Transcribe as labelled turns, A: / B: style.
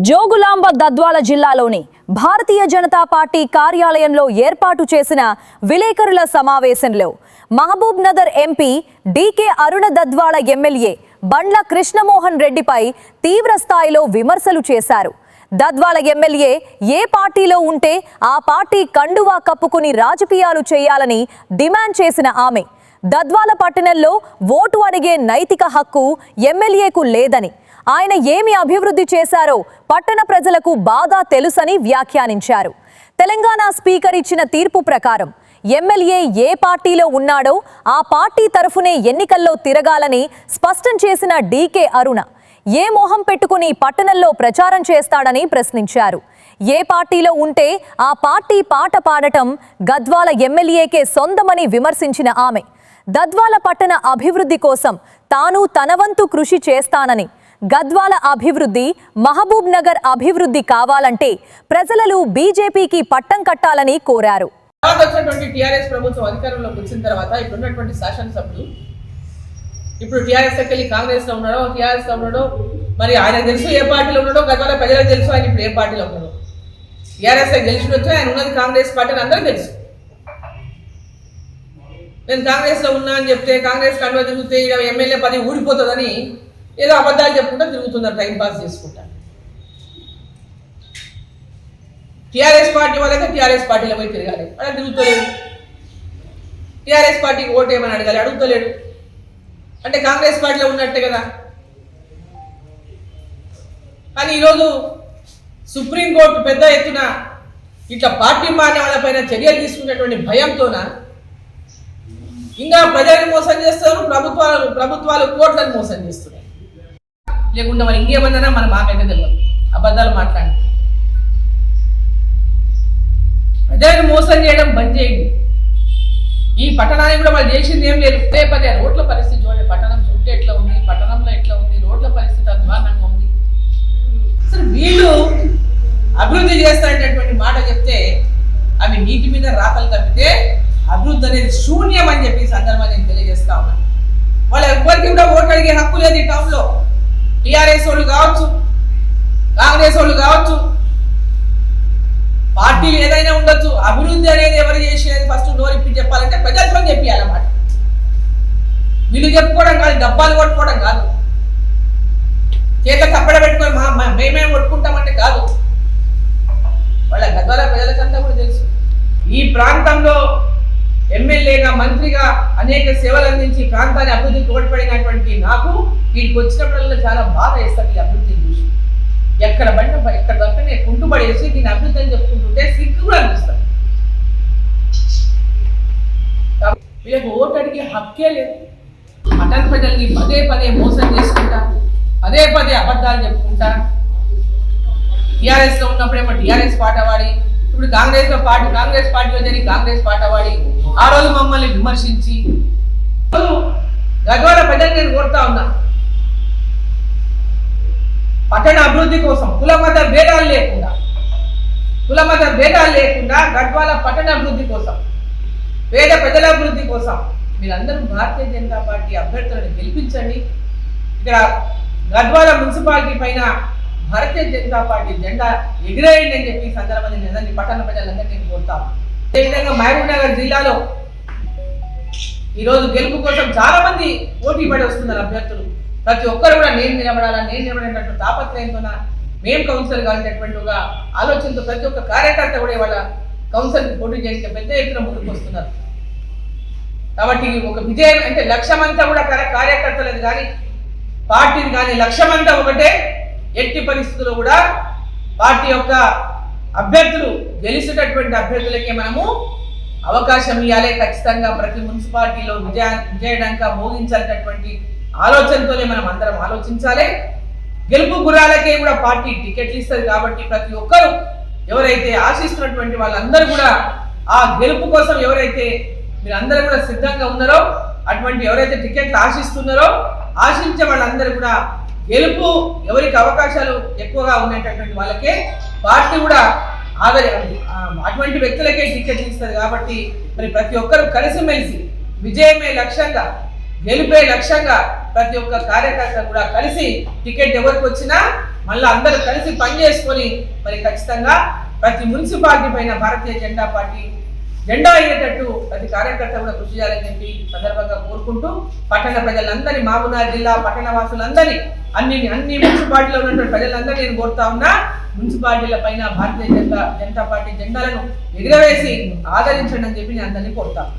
A: జోగులాంబ గద్వాల జిల్లాలోని భారతీయ జనతా పార్టీ కార్యాలయంలో ఏర్పాటు చేసిన విలేకరుల సమావేశంలో మహబూబ్ నగర్ ఎంపీ డీకే అరుణ దద్వాల ఎమ్మెల్యే బండ్ల కృష్ణమోహన్ రెడ్డిపై తీవ్ర స్థాయిలో విమర్శలు చేశారు. దద్వాల ఎమ్మెల్యే ఏ పార్టీలో ఉంటే ఆ పార్టీ కండువా కప్పుకుని రాజకీయాలు చేయాలని డిమాండ్ చేసిన ఆమె దద్వాల పట్టణంలో ఓటు అడిగే నైతిక హక్కు ఎమ్మెల్యేకు లేదని, ఆయన ఏమి అభివృద్ధి చేశారో పట్టణ ప్రజలకు బాగా తెలుసని వ్యాఖ్యానించారు. తెలంగాణ స్పీకర్ ఇచ్చిన తీర్పు ప్రకారం ఎమ్మెల్యే ఏ పార్టీలో ఉన్నాడో ఆ పార్టీ తరఫునే ఎన్నికల్లో తిరగాలని స్పష్టం చేసిన డీకే అరుణ ఏ మోహం పెట్టుకుని పట్టణంలో ప్రచారం చేస్తాడని ప్రశ్నించారు. ఏ పార్టీలో ఉంటే ఆ పార్టీ పాట పాడటం గద్వాల ఎమ్మెల్యేకే సొంతమని విమర్శించిన ఆమె గద్వాల పట్టణ అభివృద్ధి కోసం తాను తన వంతు కృషి చేస్తానని, గద్వాల అభివృద్ధి మహబూబ్ నగర్ అభివృద్ధి కావాలంటే ప్రజలు బీజేపీకి పట్టం కట్టాలని కోరారు.
B: టీఆర్ఎస్ ప్రభుత్వం అధికారంలోకి వచ్చిన తర్వాత ఇప్పుడున్నటువంటి శాసనసభ్యులు ఇప్పుడు టీఆర్ఎస్ వెళ్ళి కాంగ్రెస్ లో ఉన్నాడో టీఆర్ఎస్ లో ఉన్నాడో మరి ఆయన తెలుసు ఏ పార్టీలో ఉన్నాడో, గద్వాల ప్రజలకు తెలుసు ఆయన ఇప్పుడు ఏ పార్టీలో ఉన్నాడో. టీఆర్ఎస్ గెలిచినట్టు ఆయన ఉన్నది కాంగ్రెస్ పార్టీ అని అందరూ తెలుసు. నేను కాంగ్రెస్ లో ఉన్నా అని చెప్తే కాంగ్రెస్ కండువా తిరిగితే ఎమ్మెల్యే పది ఊడిపోతుందని ఏదో అబద్ధాలు చెప్పుకుంటా తిరుగుతున్నారు, టైం పాస్ చేసుకుంటా. టీఆర్ఎస్ పార్టీ వాళ్ళైతే టీఆర్ఎస్ పార్టీలో పోయి తిరగాలి, అలా తిరుగుతలేడు. టీఆర్ఎస్ పార్టీకి ఓటు ఏమని అడగాలి, అడుగుతలేడు. అంటే కాంగ్రెస్ పార్టీలో ఉన్నట్టే కదా. కానీ ఈరోజు సుప్రీంకోర్టు పెద్ద ఎత్తున ఇట్లా పార్టీ మారిన వాళ్ళపైన చర్యలు తీసుకునేటువంటి భయంతోన ఇంకా ప్రజలను మోసం చేస్తారు, ప్రభుత్వాలు కోట్లను మోసం చేస్తున్నాయి. లేకుండా మరి ఇంకేమన్నా మనం మాకైతే తెలియదు, అబద్ధాలు మాట్లాడి ప్రజలను మోసం చేయడం బంద్ చేయండి. ఈ పట్టణానికి కూడా వాళ్ళు చేసింది ఏం లేదు. పదే రోడ్ల పరిస్థితి చూడండి, పట్టణం చుట్టూ ఎట్లా ఉంది, పట్టణంలో ఎట్లా ఉంది, రోడ్ల పరిస్థితి అధ్వానంగా ఉంది. అసలు వీళ్ళు అభివృద్ధి చేస్తారనేటువంటి మాట చెప్తే అవి నీటి మీద రాతలు తప్పితే అభివృద్ధి అనేది శూన్యం అని చెప్పి సందర్భంగా నేను తెలియజేస్తా ఉన్నాను. వాళ్ళు ఎవరికి కూడా ఓటు అడిగే హక్కు లేదు ఈ టౌన్లో. టీఆర్ఎస్ వాళ్ళు కావచ్చు, కాంగ్రెస్ వాళ్ళు కావచ్చు, పార్టీలు ఏదైనా ఉండొచ్చు. అభివృద్ధి అనేది ఎవరు చేసేది ఫస్ట్ నోరిప్పి చెప్పాలంటే ప్రజలతో చెప్పాలన్నమాట. వీళ్ళు చెప్పుకోవడం కాదు, డబ్బాలు కొట్టుకోవడం కాదు, చేత కప్పడ పెట్టుకొని మేమేం కొట్టుకుంటామంటే కాదు. వాళ్ళ గద్వాల ప్రజలకంతా కూడా తెలుసు. ఈ ప్రాంతంలో ఎమ్మెల్యేగా మంత్రిగా అనేక సేవలు అందించి ప్రాంతాన్ని అభివృద్ధికి తోడ్పడినటువంటి నాకు వీటికి వచ్చినప్పుడల్లా చాలా బాధ వేస్తారు ఈ అభివృద్ధిని చూసి. ఎక్కడ బండి ఎక్కడ దక్కనే కుంటుబడేసి దీన్ని అభివృద్ధి అని చెప్పుకుంటుంటే సిగ్గు కూడా అనిపిస్తారు. వీళ్ళకి ఓటు అడిగే హక్కే లేదు. పట్టణ ప్రజల్ని పదే పదే మోసం చేసుకుంటా, పదే పదే అబద్ధాలు చెప్పుకుంటా. టీఆర్ఎస్ లో ఉన్నప్పుడేమో టీఆర్ఎస్ పాట పాడి, ఇప్పుడు కాంగ్రెస్ పార్టీలో జరిగి కాంగ్రెస్ పాట పాడి ఆ రోజు మమ్మల్ని విమర్శించి గద్వాల ప్రజలు నేను కోరుతా ఉన్నా, పట్టణ అభివృద్ధి కోసం కుల మత భేదాలు లేకుండా గద్వాల పట్టణ అభివృద్ధి కోసం, పేద ప్రజల అభివృద్ధి కోసం మీరందరూ భారతీయ జనతా పార్టీ అభ్యర్థులను గెలిపించండి. ఇక్కడ గద్వాల మున్సిపాలిటీ పైన భారతీయ జనతా పార్టీ జెండా ఎగిరేయండి అని చెప్పి సందర్భంగా నేను పట్టణ ప్రజలందరినీ నేను కోరుతాను. అదేవిధంగా మహబూబ్ నగర్ జిల్లాలో ఈరోజు గెలుపు కోసం చాలా మంది పోటీ పడి వస్తున్నారు అభ్యర్థులు. ప్రతి ఒక్కరు కూడా నేను నిలబడేటట్టు తాపత్రయంతో మేము కౌన్సిలర్ కావాలనేటువంటి ఒక ఆలోచనతో ప్రతి ఒక్క కార్యకర్త కూడా వాళ్ళ కౌన్సిలర్కి పోటీ చేయడానికి పెద్ద ఎత్తున ముందుకు వస్తున్నారు. కాబట్టి ఒక విజయం అంటే లక్ష్యమంతా కూడా కార్యకర్తలది కానీ పార్టీది కానీ లక్ష్యమంతా ఒకటే. ఎట్టి పరిస్థితుల్లో కూడా పార్టీ యొక్క అభ్యర్థులు గెలిచేటటువంటి అభ్యర్థులకే మనము అవకాశం ఇవ్వాలి. ఖచ్చితంగా ప్రతి మున్సిపాలిటీలో విజయడంక మోగించాలనేటువంటి ఆలోచనతోనే మనం అందరం ఆలోచించాలి. గెలుపు గుర్రాలకే కూడా పార్టీ టికెట్లు ఇస్తుంది. కాబట్టి ప్రతి ఒక్కరు ఎవరైతే ఆశిస్తున్నటువంటి వాళ్ళందరూ కూడా ఆ గెలుపు కోసం ఎవరైతే మీరందరూ కూడా సిద్ధంగా ఉన్నారో, అటువంటి ఎవరైతే టికెట్లు ఆశించే వాళ్ళందరూ కూడా గెలుపు ఎవరికి అవకాశాలు ఎక్కువగా ఉండేటటువంటి వాళ్ళకే పార్టీ కూడా అటువంటి వ్యక్తులకే టికెట్లు ఇస్తుంది. కాబట్టి మరి ప్రతి ఒక్కరూ కలిసిమెలిసి విజయమే లక్ష్యంగా గెలిపే లక్ష్యంగా ప్రతి ఒక్క కార్యకర్త కూడా కలిసి టికెట్ ఎవరికి వచ్చినా మళ్ళీ అందరూ కలిసి పనిచేసుకొని మరి ఖచ్చితంగా ప్రతి మున్సిపాలిటీ పైన భారతీయ జనతా పార్టీ జెండా అయ్యేటట్టు ప్రతి కార్యకర్త కూడా కృషి చేయాలని చెప్పి సందర్భంగా కోరుకుంటూ పట్టణ ప్రజలందరినీ మహబూబ్నగర్ జిల్లా పట్టణ వాసులందరినీ అన్ని మున్సిపాలిటీలో ఉన్నటువంటి ప్రజలందరినీ నేను కోరుతా ఉన్నా మున్సిపాలిటీల పైన భారతీయ జనతా పార్టీ జెండాలను ఎగురవేసి ఆదరించండి అని చెప్పి నేను అందరినీ కోరుతాను.